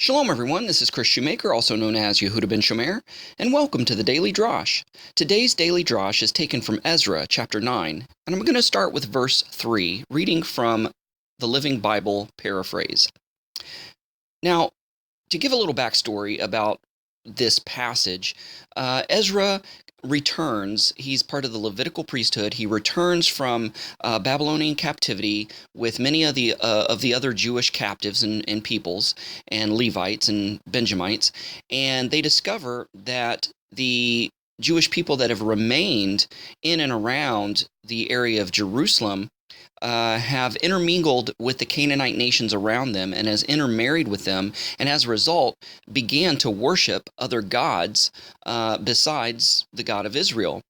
Shalom everyone, this is Kris Shoemaker, also known as Yehudah ben Shomeyr, and welcome to the Daily Drash. Today's Daily Drash is taken from Ezra chapter 9, and I'm going to start with verse 3, reading from the Living Bible paraphrase. Now, to give a little backstory about this passage, Ezra returns. He's part of the Levitical priesthood. He returns from Babylonian captivity with many of the other Jewish captives and peoples and Levites and Benjamites, and they discover that the Jewish people that have remained in and around the area of Jerusalem have intermingled with the Canaanite nations around them and has intermarried with them, and as a result began to worship other gods besides the God of Israel.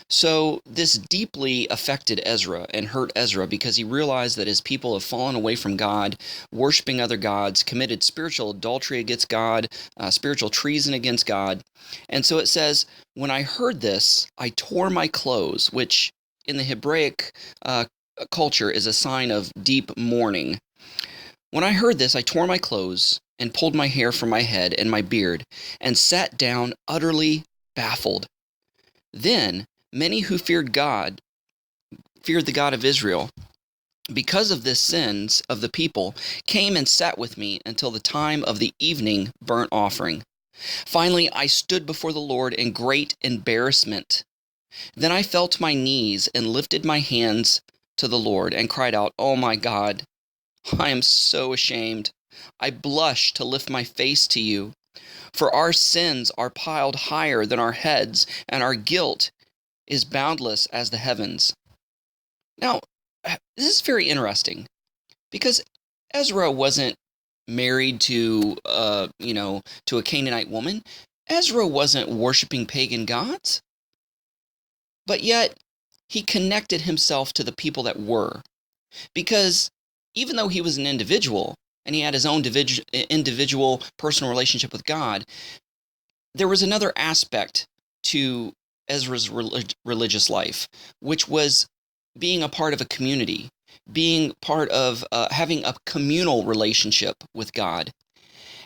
So this deeply affected Ezra and hurt Ezra because he realized that his people have fallen away from God, worshiping other gods, committed spiritual adultery against God, spiritual treason against God. And so it says, when I heard this, I tore my clothes, which in the Hebraic culture is a sign of deep mourning. When I heard this, I tore my clothes and pulled my hair from my head and my beard and sat down utterly baffled. Then many who feared the God of Israel, because of the sins of the people, came and sat with me until the time of the evening burnt offering. Finally, I stood before the Lord in great embarrassment. Then I fell to my knees and lifted my hands to the Lord and cried out, "Oh my God, I am so ashamed. I blush to lift my face to you, for our sins are piled higher than our heads, and our guilt is boundless as the heavens." Now, this is very interesting because Ezra wasn't married to a Canaanite woman. Ezra wasn't worshiping pagan gods, but yet he connected himself to the people that were. Because even though he was an individual and he had his own individual personal relationship with God, there was another aspect to Ezra's religious life, which was being a part of a community, being part of having a communal relationship with God.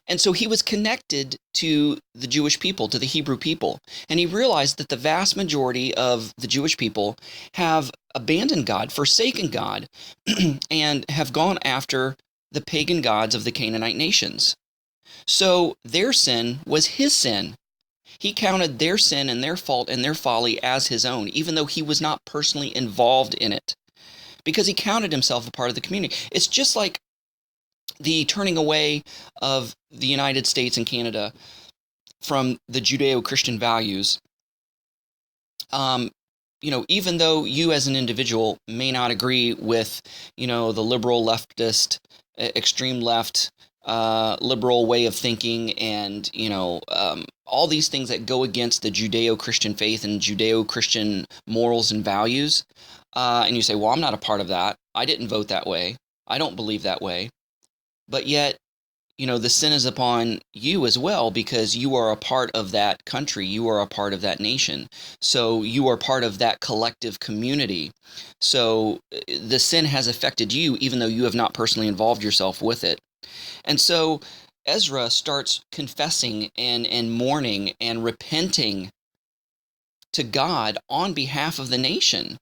And so he was connected to the Jewish people, to the Hebrew people. And he realized that the vast majority of the Jewish people have abandoned God, forsaken God, and have gone after the pagan gods of the Canaanite nations. So their sin was his sin. He counted their sin and their fault and their folly as his own, even though he was not personally involved in it, because he counted himself a part of the community. It's just like the turning away of the United States and Canada from the Judeo-Christian values. Even though you as an individual may not agree with, the liberal leftist, extreme left, liberal way of thinking, and, all these things that go against the Judeo-Christian faith and Judeo-Christian morals and values, and you say, well, I'm not a part of that. I didn't vote that way. I don't believe that way. But yet, the sin is upon you as well, because you are a part of that country. You are a part of that nation. So you are part of that collective community. So the sin has affected you, even though you have not personally involved yourself with it. And so Ezra starts confessing and mourning and repenting to God on behalf of the nation.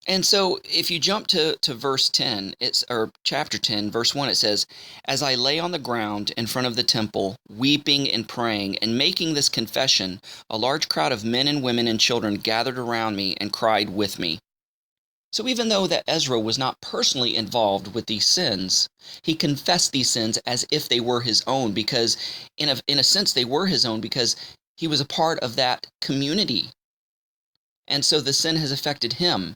And so if you jump to verse 10, or chapter 10, verse 1, it says, "As I lay on the ground in front of the temple, weeping and praying and making this confession, a large crowd of men and women and children gathered around me and cried with me." So even though that Ezra was not personally involved with these sins, he confessed these sins as if they were his own, because in a sense they were his own, because he was a part of that community. And so the sin has affected him.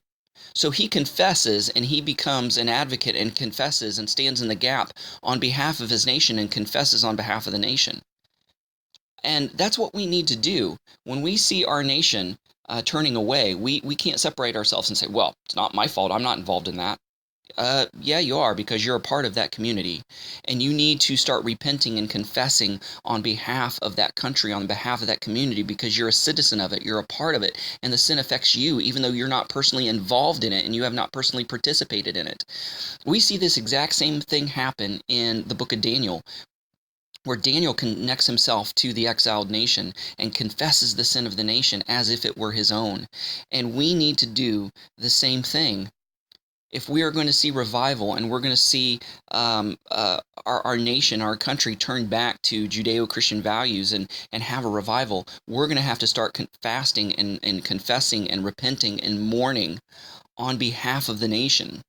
So he confesses, and he becomes an advocate and confesses and stands in the gap on behalf of his nation and confesses on behalf of the nation. And that's what we need to do. When we see our nation turning away, we can't separate ourselves and say, well, it's not my fault. I'm not involved in that. Yeah, you are, because you're a part of that community, and you need to start repenting and confessing on behalf of that country, on behalf of that community, because you're a citizen of it, you're a part of it, and the sin affects you, even though you're not personally involved in it and you have not personally participated in it. We see this exact same thing happen in the book of Daniel, where Daniel connects himself to the exiled nation and confesses the sin of the nation as if it were his own. And we need to do the same thing. If we are going to see revival and we're going to see our nation, our country turn back to Judeo-Christian values and have a revival, we're going to have to start fasting and confessing and repenting and mourning on behalf of the nation.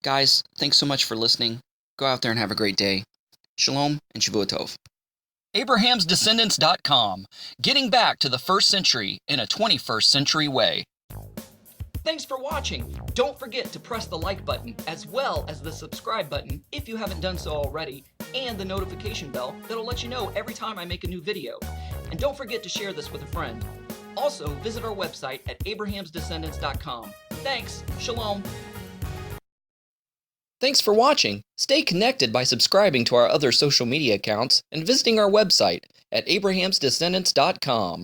Guys, thanks so much for listening. Go out there and have a great day. Shalom and Shavua Tov. Abraham'sDescendants.com, getting back to the first century in a 21st century way. Thanks for watching. Don't forget to press the like button as well as the subscribe button if you haven't done so already, and the notification bell that'll let you know every time I make a new video. And don't forget to share this with a friend. Also, visit our website at Abraham'sDescendants.com. Thanks. Shalom. Thanks for watching. Stay connected by subscribing to our other social media accounts and visiting our website at Abraham'sDescendants.com.